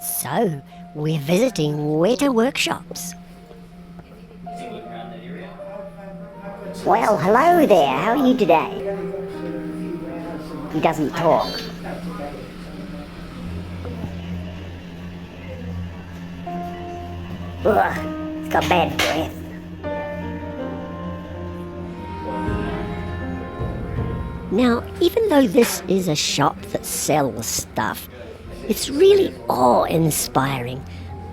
So, we're visiting Weta workshops. Well, hello there. How are you today? He doesn't talk. Ugh, he's got bad breath. Now, even though this is a shop that sells stuff, it's really awe-inspiring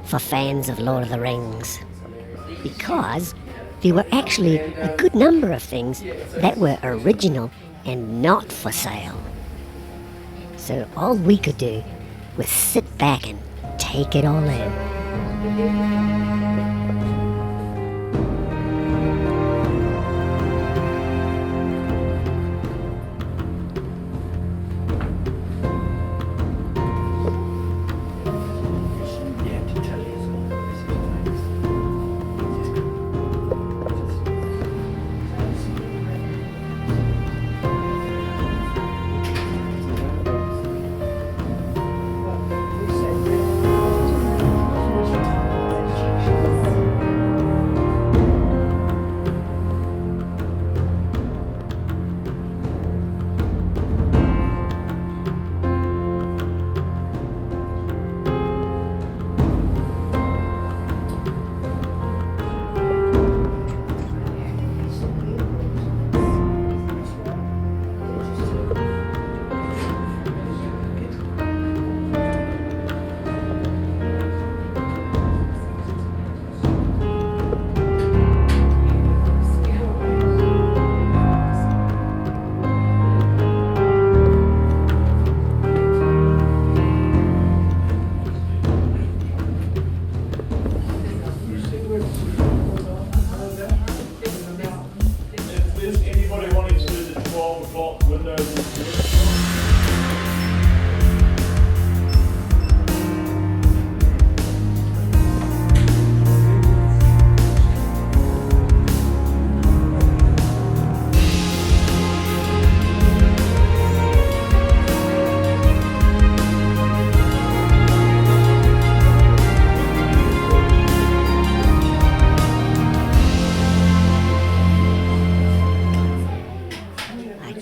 for fans of Lord of the Rings. Because there were actually a good number of things that were original and not for sale. So all we could do was sit back and take it all in.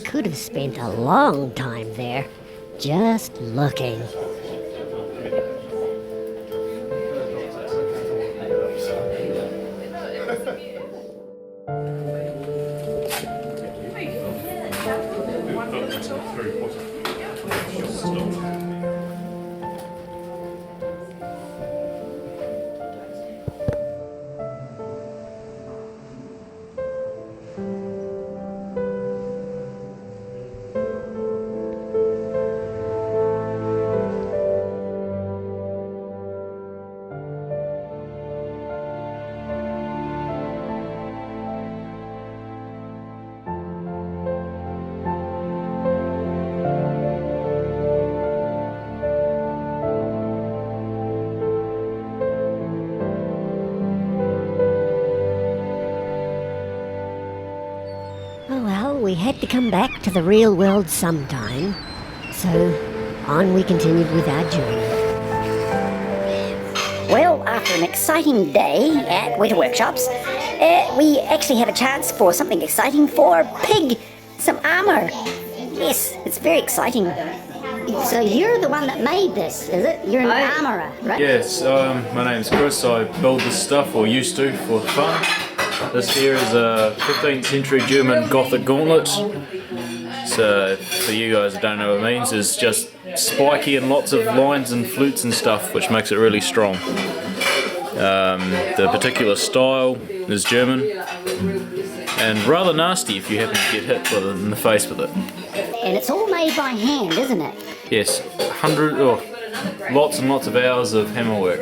Could have spent a long time there just looking. We had to come back to the real world sometime, so on we continued with our journey. Well, after an exciting day at Weta Workshops, we actually had a chance for something exciting for Pig, some armour. Yes, it's very exciting. So you're the one that made this, is it? You're an armourer, right? Yes, my name's Chris. I build this stuff, or used to, for fun. This here is a 15th century German Gothic gauntlet. So, for you guys that don't know what it means, it's just spiky and lots of lines and flutes and stuff, which makes it really strong. The particular style is German, and rather nasty if you happen to get hit with it in the face with it. And it's all made by hand, isn't it? Yes, lots and lots of hours of hammer work.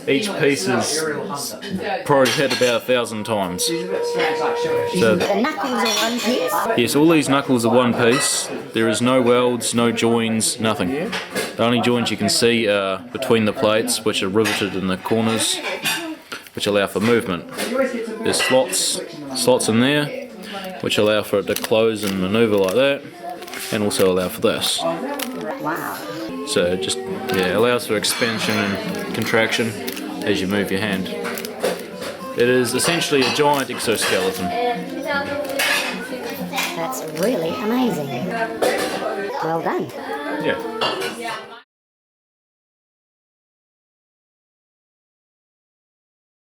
Each piece is probably hit about 1,000 times. So the knuckles are one piece? Yes, all these knuckles are one piece. There is no welds, no joins, nothing. The only joins you can see are between the plates, which are riveted in the corners, which allow for movement. There's slots in there, which allow for it to close and manoeuvre like that, and also allow for this. Wow. So it just allows for expansion and contraction as you move your hand. It is essentially a giant exoskeleton. That's really amazing. Well done. Yeah.